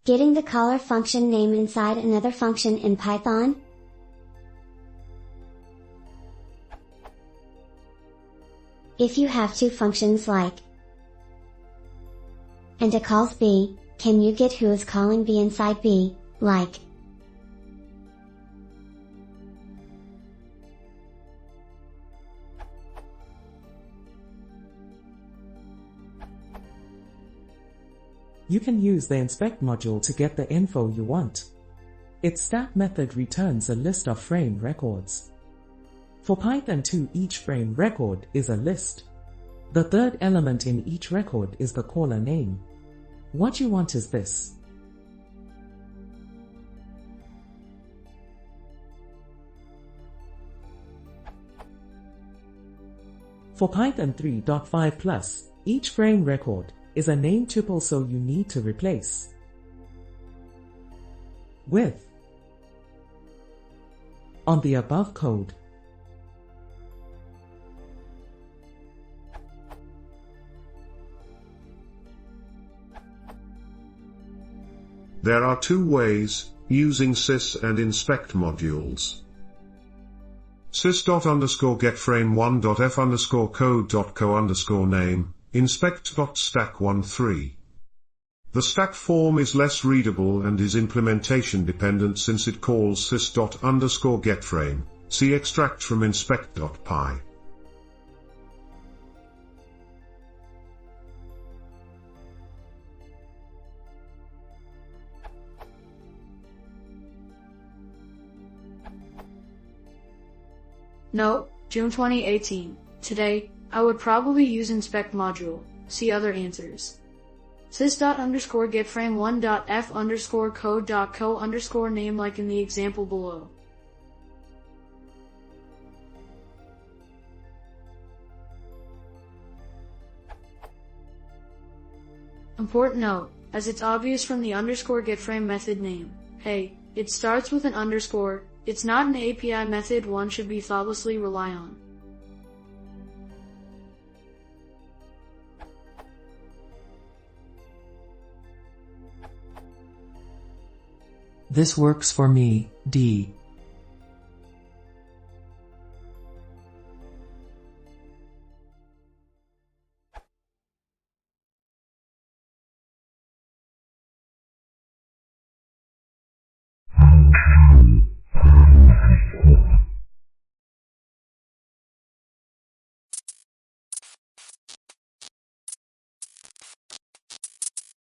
Getting the caller function name inside another function in Python? If you have two functions like and a calls B, can you get who is calling B inside B, like You can use the inspect module to get the info you want. Its stat method returns a list of frame records. For Python 2, each frame record is a list. The third element in each record is the caller name. What you want is this. For Python 3.5+, each frame record is a name tuple, so you need to replace with on the above code. There are two ways using sys and inspect modules. sys.getFrame1.f_code.co_name, inspect.stack13. The stack form is less readable and is implementation dependent since it calls sys._getFrame. See extract from inspect.py. Note, June 2018. Today, I would probably use inspect module. See other answers. sys.getFrame1.f_code.co_name like in the example below. Important note, as it's obvious from the _getFrame method name. Hey, it starts with an underscore. It's not an API method one should be thoughtlessly rely on. This works for me, D.